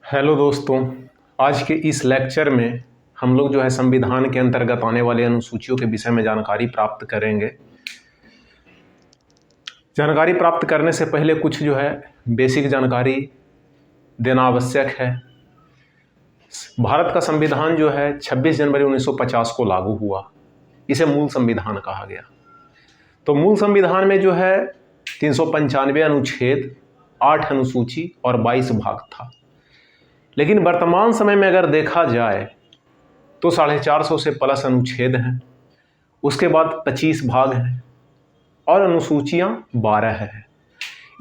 Hello दोस्तों, आज के इस लेक्चर में हम लोग जो है संविधान के अंतर्गत आने वाले अनुसूचियों के विषय में जानकारी प्राप्त करेंगे। जानकारी प्राप्त करने से पहले कुछ जो है बेसिक जानकारी देना आवश्यक है। भारत का संविधान जो है 26 जनवरी 1950 को लागू हुआ। इसे मूल संविधान कहा गया। तो मूल संविधान में जो है 395 अनुच्छेद, 8 अनुसूची और 22 भाग था। लेकिन वर्तमान समय में अगर देखा जाए तो 450 से प्लस अनुच्छेद हैं, उसके बाद 25 भाग हैं और अनुसूचियां 12 हैं।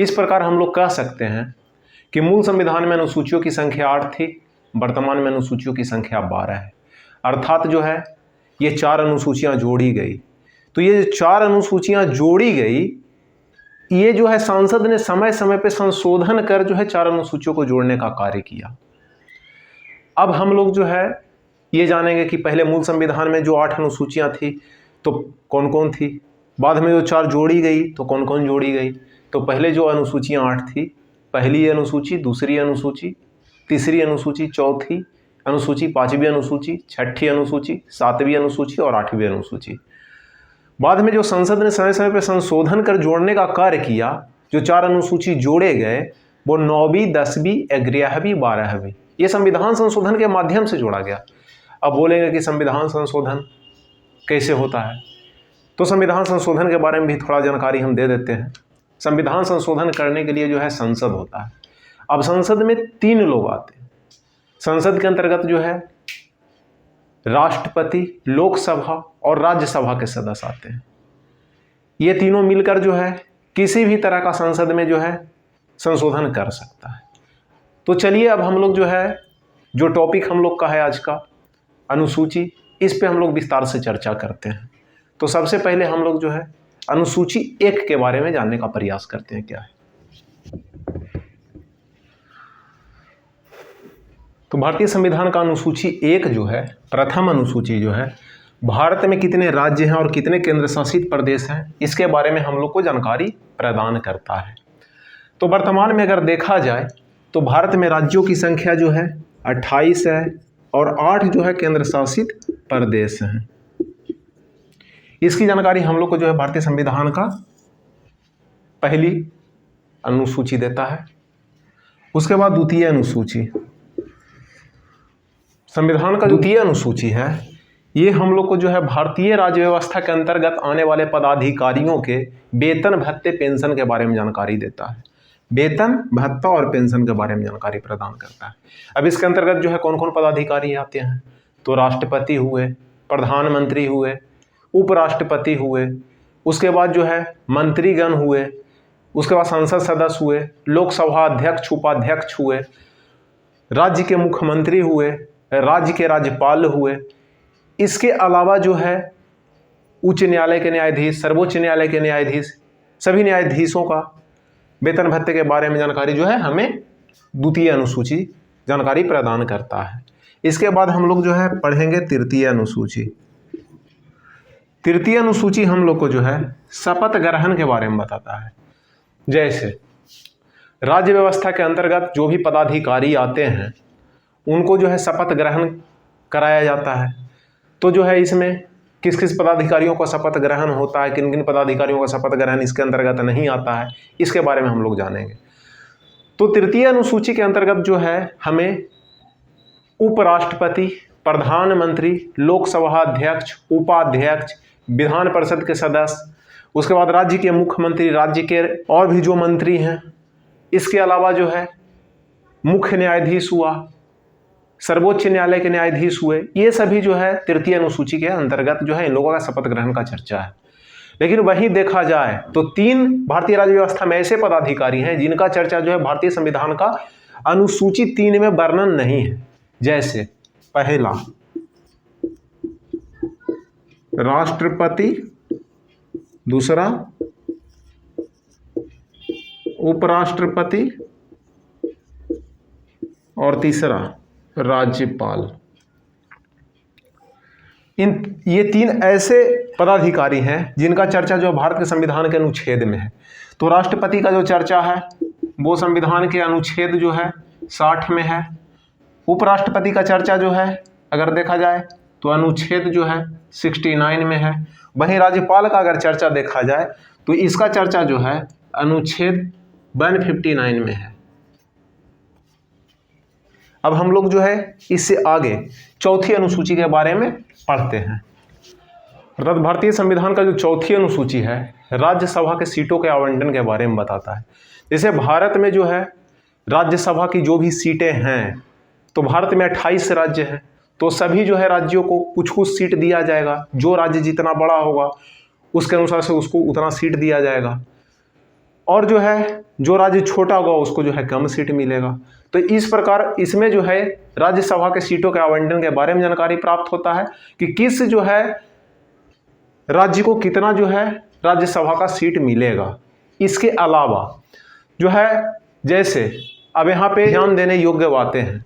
इस प्रकार हम लोग कह सकते हैं कि मूल संविधान में अनुसूचियों की संख्या 8 थी, वर्तमान में अनुसूचियों की संख्या 12 है। अर्थात जो है ये 4 अनुसूचियां जोड़ी गई। तो ये 4 अनुसूचियां जोड़ी गई, ये जो है संसद ने समय समय पर संशोधन कर जो है 4 अनुसूचियों को जोड़ने का कार्य किया। अब हम लोग जो है ये जानेंगे कि पहले मूल संविधान में जो 8 अनुसूचियां थी तो कौन कौन थी, बाद में जो 4 जोड़ी गई तो कौन कौन जोड़ी गई। तो पहले जो अनुसूचियां 8 थी, पहली अनुसूची, दूसरी अनुसूची, तीसरी अनुसूची, चौथी अनुसूची, 5वीं अनुसूची, 6ठी अनुसूची, 7वीं अनुसूची और 8वीं अनुसूची। बाद में जो संसद ने समय समय पर संशोधन कर जोड़ने का कार्य किया, जो 4 अनुसूची जोड़े गए वो 9वीं, 10वीं, 11वीं, 12वीं, ये संविधान संशोधन के माध्यम से जोड़ा गया। अब बोलेंगे कि संविधान संशोधन कैसे होता है, तो संविधान संशोधन के बारे में भी थोड़ा जानकारी हम दे देते हैं। संविधान संशोधन करने के लिए जो है संसद होता है। अब संसद में 3 लोग आते हैं। संसद के अंतर्गत जो है राष्ट्रपति, लोकसभा और राज्यसभा के सदस्य आते हैं। ये तीनों मिलकर जो है किसी भी तरह का संसद में जो है संशोधन कर सकता है। तो चलिए अब हम लोग जो है जो टॉपिक हम लोग का है आज का अनुसूची, इस पे हम लोग विस्तार से चर्चा करते हैं। तो सबसे पहले हम लोग जो है अनुसूची 1 के बारे में जानने का प्रयास करते हैं क्या है। तो भारतीय संविधान का अनुसूची 1 जो है, प्रथम अनुसूची जो है, भारत में कितने राज्य हैं और कितने केंद्र शासित प्रदेश हैं, इसके बारे में हम लोग को जानकारी प्रदान करता है। तो वर्तमान में अगर देखा जाए तो भारत में राज्यों की संख्या जो है 28 है और 8 जो है केंद्र शासित प्रदेश हैं। इसकी जानकारी हम लोग को जो है भारतीय संविधान का पहली अनुसूची देता है। उसके बाद द्वितीय अनुसूची, संविधान का द्वितीय अनुसूची है, ये हम लोग को जो है भारतीय राज्य व्यवस्था के अंतर्गत आने वाले पदाधिकारियों के वेतन, भत्ते, पेंशन के बारे में जानकारी देता है। वेतन, भत्ता और पेंशन के बारे में जानकारी प्रदान करता है। अब इसके अंतर्गत जो है कौन कौन पदाधिकारी आते हैं, तो राष्ट्रपति हुए, प्रधानमंत्री हुए, उपराष्ट्रपति हुए, उसके बाद जो है मंत्रीगण हुए, उसके बाद संसद सदस्य हुए, लोकसभा अध्यक्ष, उपाध्यक्ष हुए, राज्य के मुख्यमंत्री हुए, राज्य के राज्यपाल हुए। इसके अलावा जो है उच्च न्यायालय के न्यायाधीश, सर्वोच्च न्यायालय के न्यायाधीश, सभी न्यायाधीशों का वेतन भत्ते के बारे में जानकारी जो है हमें द्वितीय अनुसूची जानकारी प्रदान करता है। इसके बाद हम लोग जो है पढ़ेंगे तृतीय अनुसूची। तृतीय अनुसूची हम लोग को जो है शपथ ग्रहण के बारे में बताता है। जैसे राज्य व्यवस्था के अंतर्गत जो भी पदाधिकारी आते हैं उनको जो है शपथ ग्रहण कराया जाता है। तो जो है इसमें किस किस पदाधिकारियों का शपथ ग्रहण होता है, किन किन पदाधिकारियों का शपथ ग्रहण इसके अंतर्गत नहीं आता है, इसके बारे में हम लोग जानेंगे। तो तृतीय अनुसूची के अंतर्गत जो है हमें उपराष्ट्रपति, प्रधानमंत्री, लोकसभा अध्यक्ष, उपाध्यक्ष, विधान परिषद के सदस्य, उसके बाद राज्य के मुख्यमंत्री, राज्य के और भी जो मंत्री हैं, इसके अलावा जो है मुख्य न्यायाधीश हुआ, सर्वोच्च न्यायालय के न्यायाधीश हुए, ये सभी जो है तृतीय अनुसूची के अंतर्गत जो है इन लोगों का शपथ ग्रहण का चर्चा है। लेकिन वहीं देखा जाए तो 3 भारतीय राज्य व्यवस्था में ऐसे पदाधिकारी हैं जिनका चर्चा जो है भारतीय संविधान का अनुसूची 3 में वर्णन नहीं है। जैसे पहला राष्ट्रपति, दूसरा उपराष्ट्रपति और तीसरा राज्यपाल। ये 3 ऐसे पदाधिकारी हैं जिनका चर्चा जो भारत के संविधान के अनुच्छेद में है। तो राष्ट्रपति का जो चर्चा है वो संविधान के अनुच्छेद जो है 60 में है, उपराष्ट्रपति का चर्चा जो है अगर देखा जाए तो अनुच्छेद जो है 69 में है। वहीं राज्यपाल का अगर चर्चा देखा जाए तो इसका चर्चा जो है अनुच्छेद 159 में है। अब हम लोग जो है इससे आगे चौथी अनुसूची के बारे में पढ़ते हैं। अर्थात भारतीय संविधान का जो चौथी अनुसूची है राज्यसभा के सीटों के आवंटन के बारे में बताता है। जैसे भारत में जो है राज्यसभा की जो भी सीटें हैं, तो भारत में 28 राज्य हैं, तो सभी जो है राज्यों को कुछ कुछ सीट दिया जाएगा। जो राज्य जितना बड़ा होगा उसके अनुसार से उसको उतना सीट दिया जाएगा, और जो है जो राज्य छोटा होगा उसको जो है कम सीट मिलेगा। तो इस प्रकार इसमें जो है राज्यसभा के सीटों के आवंटन के बारे में जानकारी प्राप्त होता है कि किस जो है राज्य को कितना जो है राज्यसभा का सीट मिलेगा। इसके अलावा जो है जैसे अब यहाँ पे ध्यान देने योग्य बातें हैं,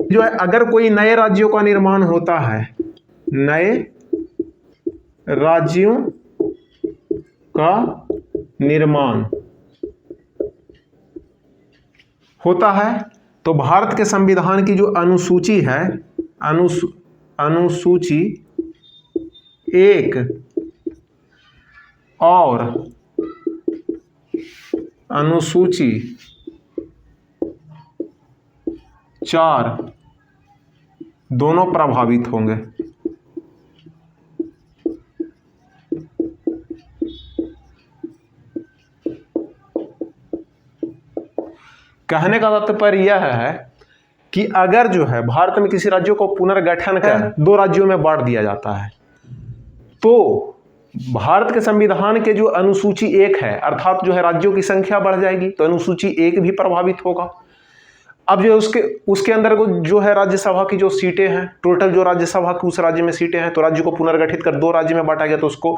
जो है अगर कोई नए राज्यों का निर्माण होता है, नए राज्यों का निर्माण होता है तो भारत के संविधान की जो अनुसूची है अनुसूची 1 और अनुसूची 4 दोनों प्रभावित होंगे। कहने का तात्पर्य यह है कि अगर जो है भारत में किसी राज्यों को पुनर्गठन कर 2 राज्यों में बांट दिया जाता है, तो भारत के संविधान के जो अनुसूची 1 है अर्थात जो है राज्यों की संख्या बढ़ जाएगी, तो अनुसूची 1 भी प्रभावित होगा। अब जो उसके अंदर जो है राज्यसभा की जो सीटें हैं, टोटल जो राज्यसभा की उस राज्य में सीटें हैं, तो राज्य को पुनर्गठित कर 2 राज्य में बांटा गया तो उसको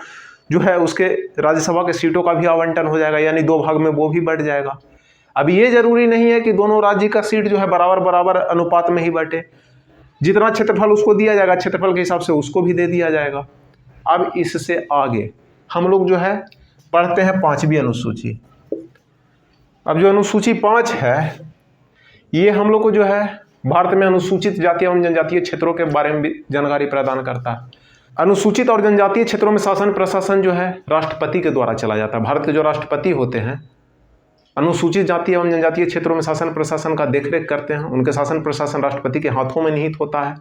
जो है उसके राज्यसभा के सीटों का भी आवंटन हो जाएगा, यानी 2 भाग में वो भी बढ़ जाएगा। अब ये जरूरी नहीं है कि दोनों राज्य का सीट जो है बराबर अनुपात में ही बटे। जितना क्षेत्रफल उसको दिया जाएगा क्षेत्रफल के हिसाब से उसको भी दे दिया जाएगा। अब इससे आगे हम लोग जो है पढ़ते हैं 5वीं अनुसूची। अब जो अनुसूची 5 है ये हम लोग को जो है भारत में अनुसूचित जातीय एवं जनजातीय क्षेत्रों के बारे में भी जानकारी प्रदान करता है। अनुसूचित और जनजातीय क्षेत्रों में शासन प्रशासन जो है राष्ट्रपति के द्वारा चला जाता है। भारत के जो राष्ट्रपति होते हैं अनुसूचित जातीय एवं जनजातीय क्षेत्रों में शासन प्रशासन का देखरेख करते हैं। उनके शासन प्रशासन राष्ट्रपति के हाथों में निहित होता है,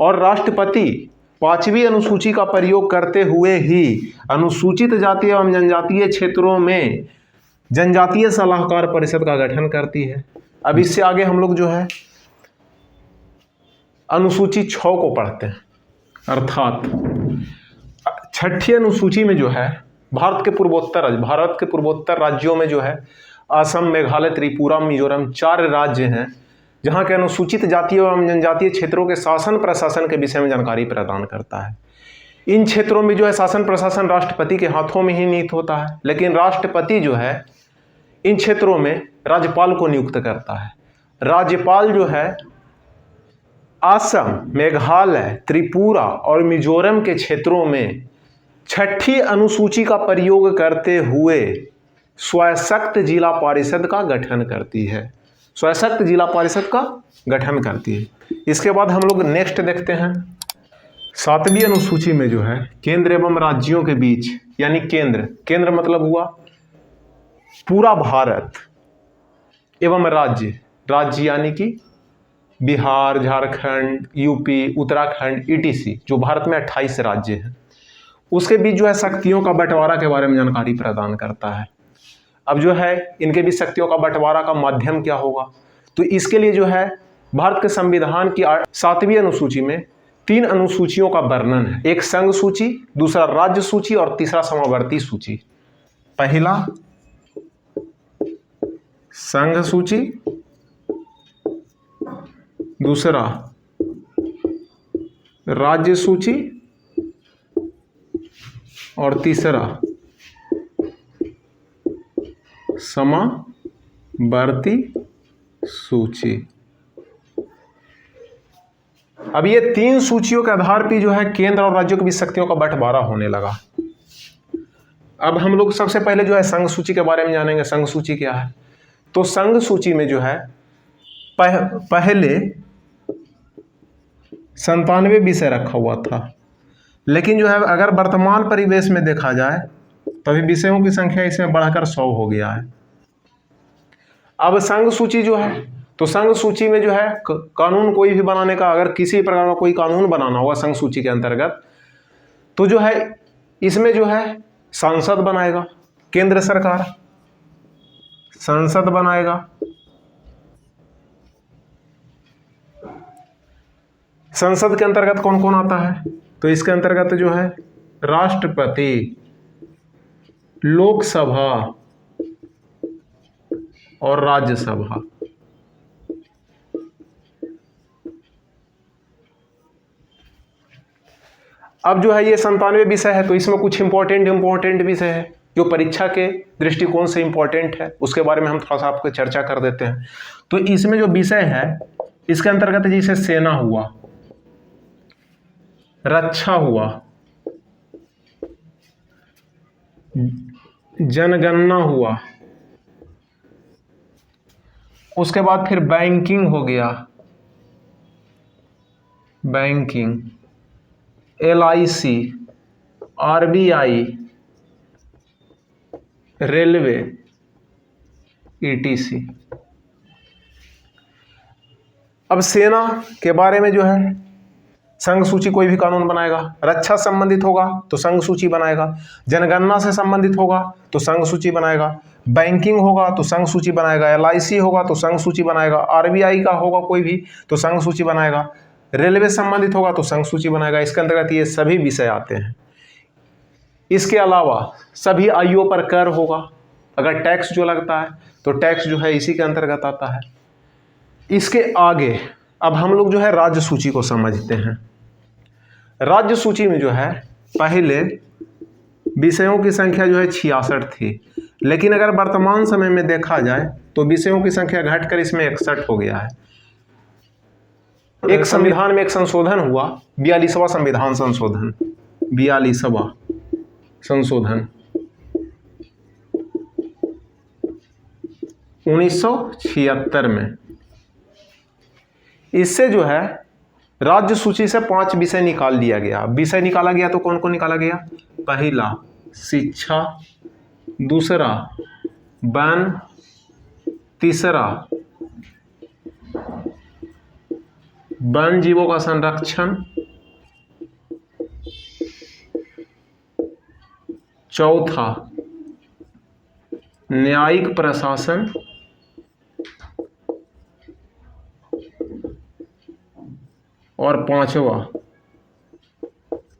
और राष्ट्रपति 5वीं अनुसूची का प्रयोग करते हुए ही अनुसूचित जातीय एवं जनजातीय क्षेत्रों में जनजातीय सलाहकार परिषद का गठन करती है। अब इससे आगे हम लोग जो है अनुसूची 6 को पढ़ते हैं, अर्थात 6ठी अनुसूची में जो है भारत के पूर्वोत्तर राज्यों में जो है असम, मेघालय, त्रिपुरा, मिजोरम 4 राज्य हैं जहां के अनुसूचित जातीय एवं जनजातीय क्षेत्रों के शासन प्रशासन के विषय में जानकारी प्रदान करता है। इन क्षेत्रों में जो है शासन प्रशासन राष्ट्रपति के हाथों में ही निहित होता है, लेकिन राष्ट्रपति जो है इन क्षेत्रों में राज्यपाल को नियुक्त करता है। राज्यपाल जो है असम, मेघालय, त्रिपुरा और मिजोरम के क्षेत्रों में 6ठी अनुसूची का प्रयोग करते हुए स्वशक्त जिला परिषद का गठन करती है। स्वशक्त जिला परिषद का गठन करती है। इसके बाद हम लोग नेक्स्ट देखते हैं 7वीं अनुसूची में जो है केंद्र एवं राज्यों के बीच, यानी केंद्र मतलब हुआ पूरा भारत, एवं राज्य यानी कि बिहार, झारखंड, यूपी, उत्तराखंड ETC जो भारत में 28 राज्य हैं, उसके बीच जो है शक्तियों का बंटवारा के बारे में जानकारी प्रदान करता है। अब जो है इनके बीच शक्तियों का बंटवारा का माध्यम क्या होगा, तो इसके लिए जो है भारत के संविधान की 7वीं अनुसूची में 3 अनुसूचियों का वर्णन है। एक संघ सूची, दूसरा राज्य सूची और तीसरा समावर्ती सूची। पहला संघ सूची, दूसरा राज्य सूची और तीसरा समावर्ती सूची। अब ये 3 सूचियों के आधार पर जो है केंद्र और राज्यों के बीच शक्तियों का बंटवारा होने लगा। अब हम लोग सबसे पहले जो है संघ सूची के बारे में जानेंगे। संघ सूची क्या है? तो संघ सूची में जो है पहले 97 विषय रखा हुआ था, लेकिन जो है अगर वर्तमान परिवेश में देखा जाए तो अभी विषयों की संख्या इसमें बढ़कर 100 हो गया है। अब संघ सूची जो है, तो संघ सूची में जो है कानून कोई भी बनाने का, अगर किसी प्रकार का कोई कानून बनाना होगा संघ सूची के अंतर्गत, तो जो है इसमें जो है सांसद बनाएगा, केंद्र सरकार संसद बनाएगा, संसद के अंतर्गत कौन कौन आता है, तो इसके अंतर्गत जो है राष्ट्रपति, लोकसभा और राज्यसभा। अब जो है ये 97 विषय है, तो इसमें कुछ इंपॉर्टेंट विषय है जो परीक्षा के दृष्टिकोण से इंपॉर्टेंट है, उसके बारे में हम थोड़ा सा आपको चर्चा कर देते हैं। तो इसमें जो विषय है इसके अंतर्गत जैसे सेना हुआ, रक्षा हुआ, जनगणना हुआ, उसके बाद फिर बैंकिंग हो गया, banking, LIC, RBI, railway, ETC। अब सेना के बारे में जो है संघ सूची कोई भी कानून बनाएगा, रक्षा संबंधित होगा तो संघ सूची बनाएगा, जनगणना से संबंधित होगा तो संघ सूची बनाएगा, बैंकिंग होगा तो संघ सूची बनाएगा, LIC होगा तो संघ सूची बनाएगा, RBI का होगा कोई भी तो संघ सूची बनाएगा, रेलवे संबंधित होगा तो संघ सूची बनाएगा। इसके अंतर्गत ये सभी विषय आते हैं। इसके अलावा सभी आयुओं पर कर होगा, अगर टैक्स जो लगता है तो टैक्स जो है इसी के अंतर्गत आता है। इसके आगे अब हम लोग जो है राज्य सूची को समझते हैं। राज्य सूची में जो है पहले विषयों की संख्या जो है 66 थी, लेकिन अगर वर्तमान समय में देखा जाए तो विषयों की संख्या घटकर इसमें 61 हो गया है। एक संविधान में एक संशोधन हुआ, 42वां संविधान संशोधन, 42वां संशोधन 1976 में। इससे जो है राज्य सूची से 5 विषय निकाल दिया गया। विषय निकाला गया तो कौन कौन निकाला गया? पहला शिक्षा, दूसरा वन, तीसरा वन जीवों का संरक्षण, चौथा न्यायिक प्रशासन, और पांचवा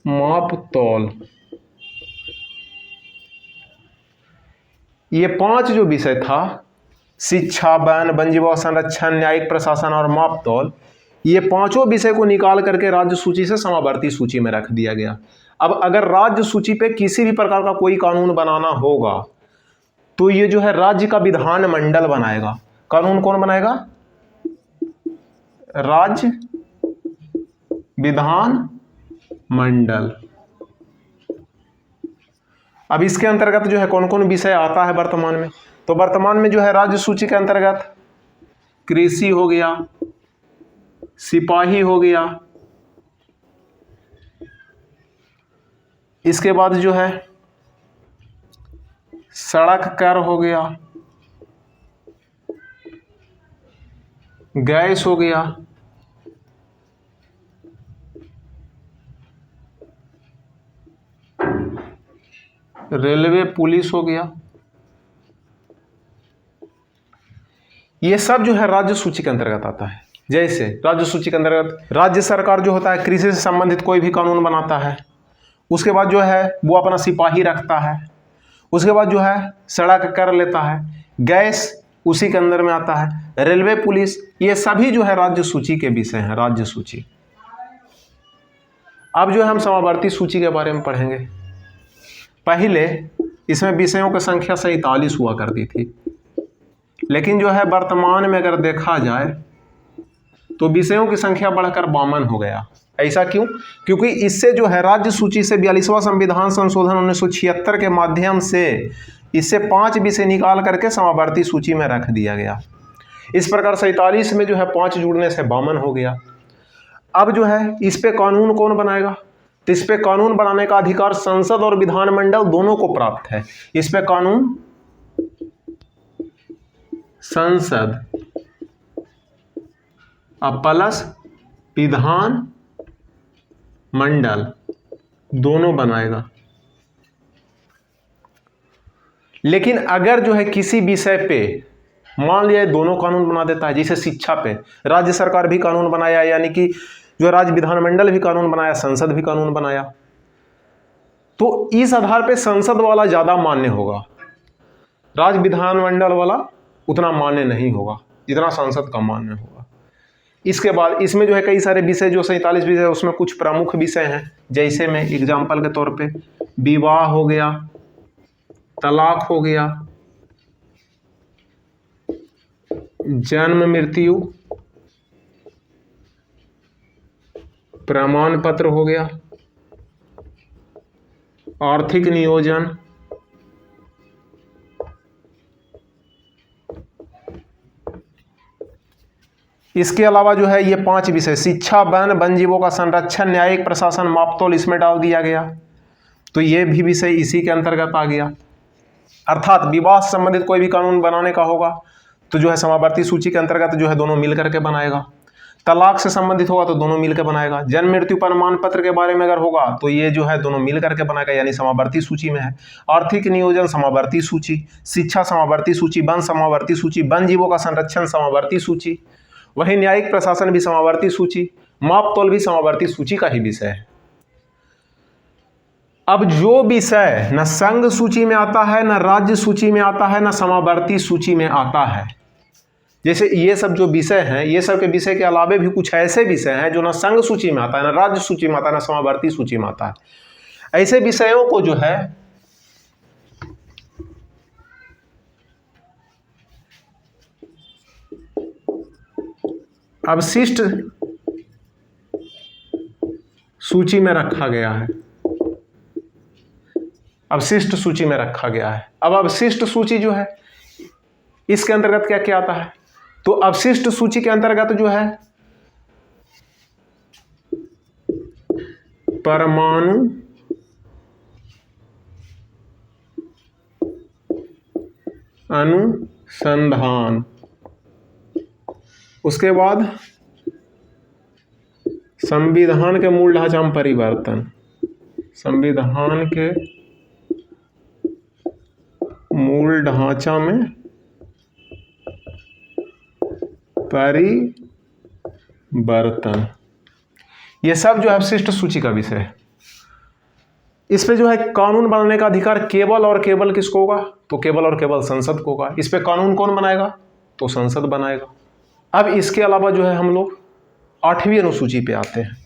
माप तौल। ये 5 जो विषय था, शिक्षा, वन जीवों का संरक्षण, न्यायिक प्रशासन और माप तौल, ये 5 विषय को निकाल करके राज्य सूची से समावर्ती सूची में रख दिया गया। अब अगर राज्य सूची पे किसी भी प्रकार का कोई कानून बनाना होगा तो ये जो है राज्य का विधान मंडल बनाएगा। कानून कौन बनाएगा? राज्य विधान मंडल। अब इसके अंतर्गत जो है कौन कौन विषय आता है वर्तमान में? तो वर्तमान में जो है राज्य सूची के अंतर्गत कृषि हो गया, सिपाही हो गया, इसके बाद जो है सड़क कर हो गया, गैस हो गया, रेलवे पुलिस हो गया। ये सब जो है राज्य सूची के अंतर्गत आता है। जैसे राज्य सूची के अंतर्गत राज्य सरकार जो होता है कृषि से संबंधित कोई भी कानून बनाता है, उसके बाद जो है वो अपना सिपाही रखता है, उसके बाद जो है सड़क कर लेता है, गैस उसी के अंदर में आता है, रेलवे पुलिस, ये सभी जो है राज्य सूची के विषय हैं। राज्य सूची। अब जो है हम समावर्ती सूची के बारे में पढ़ेंगे। पहले इसमें विषयों की संख्या 47 हुआ करती थी, लेकिन जो है वर्तमान में अगर देखा जाए तो विषयों की संख्या बढ़कर 52 हो गया। ऐसा क्यों? क्योंकि इससे जो है राज्य सूची से 42वां संविधान संशोधन 1976 के माध्यम से इससे 5 विषय निकाल करके समावर्ती सूची में रख दिया गया। इस प्रकार 47 में जो है 5 जुड़ने से 52 हो गया। अब जो है इस पे कानून कौन बनाएगा? तो इस पे कानून बनाने का अधिकार संसद और विधानमंडल दोनों को प्राप्त है। इस पे कानून संसद प्लस विधान मंडल दोनों बनाएगा। लेकिन अगर जो है किसी विषय पे मान लिया दोनों कानून बना देता है, जैसे शिक्षा पे राज्य सरकार भी कानून बनाया, यानी कि जो राज्य विधानमंडल भी कानून बनाया, संसद भी कानून बनाया, तो इस आधार पे संसद वाला ज्यादा मान्य होगा, राज्य विधानमंडल वाला उतना मान्य नहीं होगा जितना संसद का मान्य होगा। इसके बाद इसमें जो है कई सारे विषय, जो 47 विषय है उसमें कुछ प्रमुख विषय हैं, जैसे में एग्जाम्पल के तौर पे विवाह हो गया, तलाक हो गया, जन्म मृत्यु प्रमाण पत्र हो गया, आर्थिक नियोजन, इसके अलावा जो है ये 5 विषय शिक्षा, वन जीवों का संरक्षण, न्यायिक प्रशासन, मापतोल इसमें डाल दिया गया, तो ये भी विषय इसी के अंतर्गत आ गया। अर्थात विवाह से संबंधित कोई भी कानून बनाने का होगा तो जो है समावर्ती सूची के अंतर्गत जो है दोनों मिल करके बनाएगा। तलाक से संबंधित होगा तो दोनों मिलकर बनाएगा। जन्म मृत्यु प्रमाण पत्र के बारे में अगर होगा तो ये जो है दोनों मिल करके बनाएगा, यानी समावर्ती सूची में है। आर्थिक नियोजन समावर्ती सूची, शिक्षा समावर्ती सूची, वन समावर्ती सूची, वन जीवों का संरक्षण समावर्ती सूची, वही न्यायिक प्रशासन भी समावर्ती सूची, माप तोल भी समावर्ती सूची का ही विषय है। अब जो विषय न संघ सूची में आता है, न राज्य सूची में आता है, न समावर्ती सूची में आता है, जैसे ये सब जो विषय हैं, ये सब के विषय के अलावे भी कुछ ऐसे विषय हैं जो न संघ सूची में आता है, न राज्य सूची में आता है, न समावर्ती सूची में आता है। ऐसे विषयों को जो है अवशिष्ट सूची में रखा गया है, अवशिष्ट सूची में रखा गया है। अब अवशिष्ट सूची जो है इसके अंतर्गत क्या क्या आता है? तो अवशिष्ट सूची के अंतर्गत जो है परमाणु अनुसंधान, उसके बाद संविधान के मूल ढांचा में परिवर्तन, संविधान के मूल ढांचा में परिवर्तन, ये सब जो है अवशिष्ट सूची का विषय है। इस पे जो है कानून बनाने का अधिकार केवल और केवल किसको होगा? तो केवल और केवल संसद को होगा। इस पे कानून कौन बनाएगा? तो संसद बनाएगा। अब इसके अलावा जो है हम लोग 8वीं अनुसूची पे आते हैं।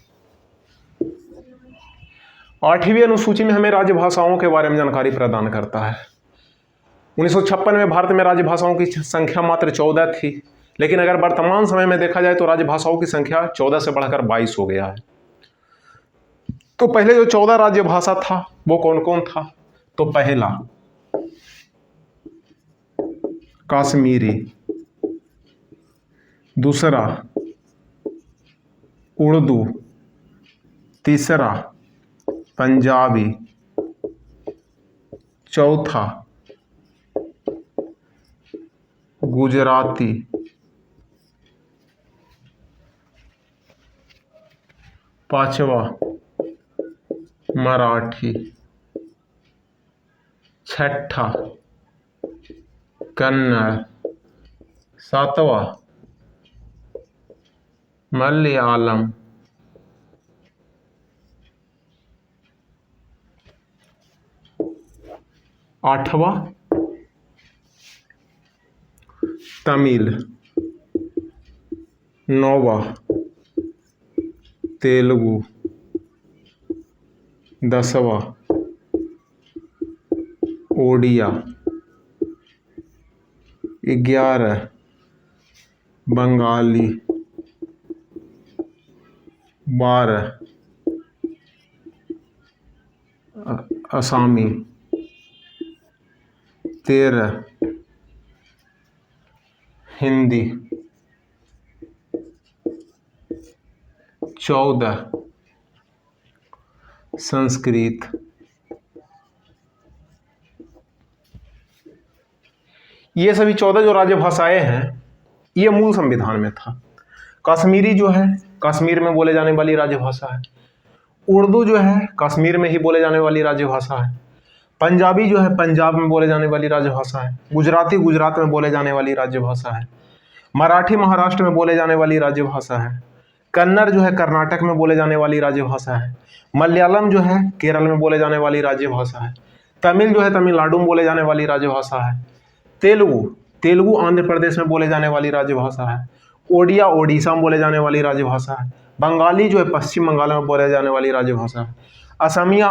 8वीं अनुसूची में हमें राजभाषाओं के बारे में जानकारी प्रदान करता है। 1956 में भारत में राजभाषाओं की संख्या मात्र 14 थी, लेकिन अगर वर्तमान समय में देखा जाए तो राजभाषाओं की संख्या 14 से बढ़कर 22 हो गया है। तो पहले जो 14 राजभाषा था वो कौन कौन था? तो पहला कश्मीरी, दूसरा उर्दू, तीसरा पंजाबी, चौथा गुजराती, पांचवा मराठी, छठा कन्नड़, सातवां मलयालम, आठवां तमिल, नौवां तेलुगु, 10वां ओडिया, 11 बंगाली, 12 असामी, 13 हिंदी, 14 संस्कृत, ये सभी 14 जो राजभाषाएं हैं ये मूल संविधान में था। कश्मीरी जो है कश्मीर में बोले जाने वाली राजभाषा है। उर्दू जो है कश्मीर में ही बोले जाने वाली राजभाषा है। पंजाबी जो है पंजाब में बोले जाने वाली राजभाषा है। गुजराती गुजरात में बोले जाने वाली राजभाषा है। मराठी महाराष्ट्र में बोले जाने वाली राजभाषा है। कन्नड़ जो है कर्नाटक में बोले जाने वाली राजभाषा है। मलयालम जो है केरल में बोले जाने वाली राजभाषा है। तमिल जो है तमिलनाडु में बोले जाने वाली राजभाषा है। तेलुगु आंध्र प्रदेश में बोले जाने वाली राजभाषा है। ओडिया ओडिशा में बोले जाने वाली राजभाषा है। बंगाली जो है पश्चिम बंगाल में बोले जाने वाली राजभाषा है। असमिया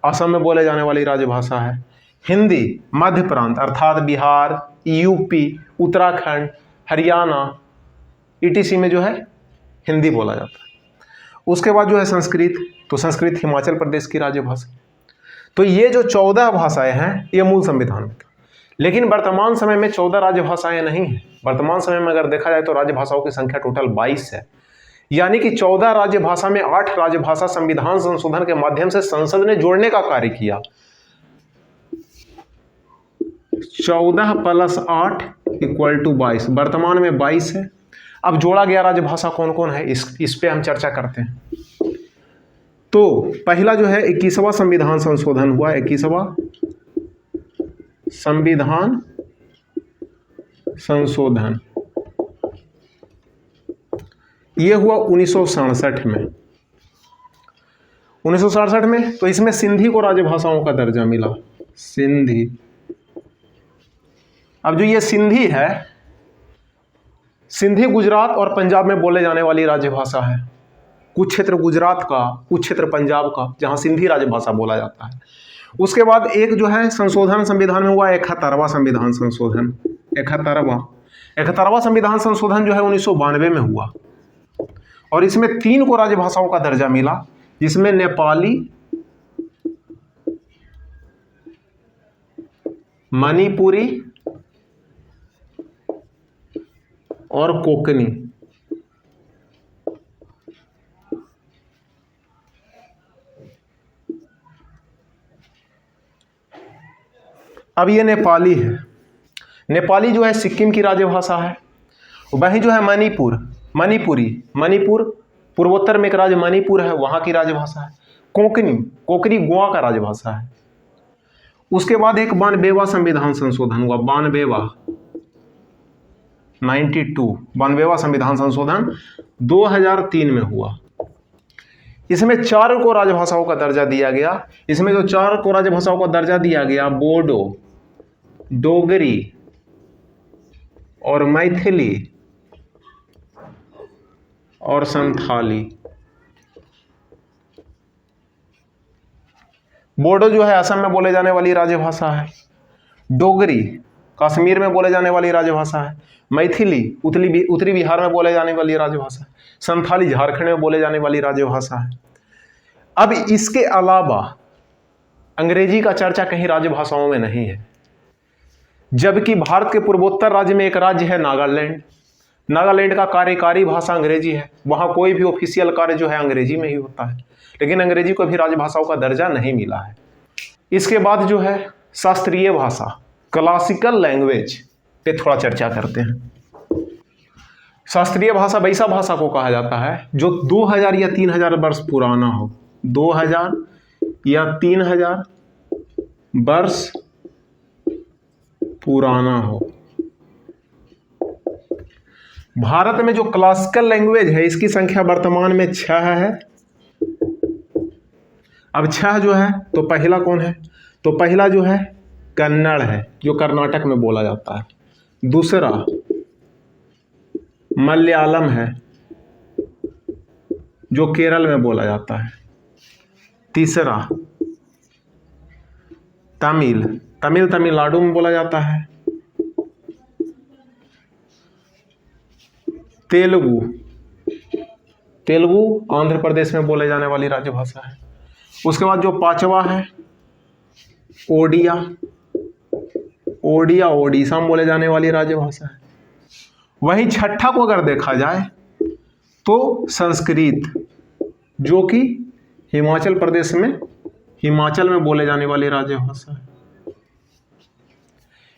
असम में बोले जाने वाली राजभाषा है। हिंदी मध्य प्रांत अर्थात बिहार, यूपी, उत्तराखंड, हरियाणा ईटीसी में जो है हिंदी बोला जाता है। उसके बाद जो है संस्कृत, तो संस्कृत हिमाचल प्रदेश की राजभाषा। तो ये जो 14 भाषाएं हैं ये मूल संविधान में था। लेकिन वर्तमान समय में 14 राजभाषाएं नहीं हैं। वर्तमान समय में अगर देखा जाए तो राजभाषाओं की संख्या टोटल 22 है। यानी कि 14 राजभाषा में 8 राजभाषा संविधान संशोधन के माध्यम से संसद ने जोड़ने का कार्य किया। 14 + 8 = 22। वर्तमान में 22 है। अब जोड़ा गया राजभाषा कौन कौन है इस पे हम चर्चा करते हैं। तो पहला जो है 21वां संविधान संशोधन हुआ। 21वां संविधान संशोधन ये हुआ 1967 में। 1967 में तो इसमें सिंधी को राजभाषाओं का दर्जा मिला। सिंधी। अब जो ये सिंधी है, सिंधी गुजरात और पंजाब में बोले जाने वाली राजभाषा है। कुछ क्षेत्र गुजरात का, कुछ क्षेत्र पंजाब का, जहां सिंधी राजभाषा बोला जाता है। उसके बाद एक जो है संशोधन संविधान में हुआ 71वां संविधान संशोधन। 71वां संविधान संशोधन जो है 1992 में हुआ और इसमें 3 को राजभाषाओं का दर्जा मिला, जिसमें नेपाली, मणिपुरी और कोंकणी। अब ये नेपाली है। नेपाली जो है सिक्किम की राजभाषा है। वहीं जो है मणिपुर पूर्वोत्तर में एक राज्य मणिपुर है, वहां की राजभाषा है। कोंकणी गोवा का राजभाषा है। उसके बाद एक 92वां संविधान संशोधन हुआ। 92वां संविधान संशोधन 2003 में हुआ। इसमें 4 को राजभाषाओं का दर्जा दिया गया। इसमें जो 4 को राजभाषाओं का दर्जा दिया गया, बोडो, डोगरी और मैथिली और संथाली। बोडो जो है असम में बोले जाने वाली राजभाषा है। डोगरी कश्मीर में बोले जाने वाली राजभाषा है। मैथिली उत्तरी बिहार में बोले जाने वाली राजभाषा है। संथाली झारखंड में बोले जाने वाली राजभाषा है। अब इसके अलावा अंग्रेजी का चर्चा कहीं राजभाषाओं में नहीं है, जबकि भारत के पूर्वोत्तर राज्य में एक राज्य है नागालैंड। नागालैंड का कार्यकारी भाषा अंग्रेजी है। वहाँ कोई भी ऑफिशियल कार्य जो है अंग्रेजी में ही होता है, लेकिन अंग्रेजी को भी राजभाषाओं का दर्जा नहीं मिला है। इसके बाद जो है शास्त्रीय भाषा, क्लासिकल लैंग्वेज पे थोड़ा चर्चा करते हैं। शास्त्रीय भाषा वैसा भाषा को कहा जाता है जो 2000 या 3000 वर्ष पुराना हो। 2000 या 3000 वर्ष पुराना हो। भारत में जो क्लासिकल लैंग्वेज है इसकी संख्या वर्तमान में 6 है। अब 6 जो है तो पहला कौन है? तो पहला जो है कन्नड़ है, जो कर्नाटक में बोला जाता है। दूसरा मलयालम है, जो केरल में बोला जाता है। तीसरा तमिलनाडु में बोला जाता है। तेलुगु आंध्र प्रदेश में बोले जाने वाली राजभाषा है। उसके बाद जो 5वां है ओडिया, ओडिया ओडिशा में बोले जाने वाली राजभाषा है। वहीं छठा को अगर देखा जाए तो संस्कृत, जो कि हिमाचल प्रदेश में, हिमाचल में बोले जाने वाली राजभाषा है।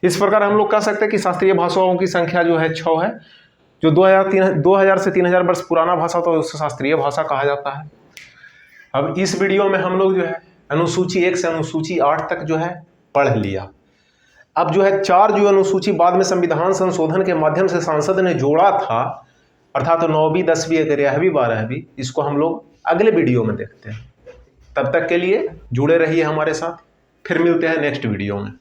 इस प्रकार हम लोग कह सकते हैं कि शास्त्रीय भाषाओं की संख्या जो है 6 है। जो 2000 से 3000 वर्ष पुराना भाषा तो उसे शास्त्रीय भाषा कहा जाता है। अब इस वीडियो में हम लोग जो है अनुसूची 1 से अनुसूची 8 तक जो है पढ़ लिया। अब जो है 4 जो अनुसूची बाद में संविधान संशोधन के माध्यम से सांसद ने जोड़ा था, अर्थात 9वीं 10वीं 11वीं 12वीं, इसको हम लोग अगले वीडियो में देखते हैं। तब तक के लिए जुड़े रहिए हमारे साथ, फिर मिलते हैं नेक्स्ट वीडियो में।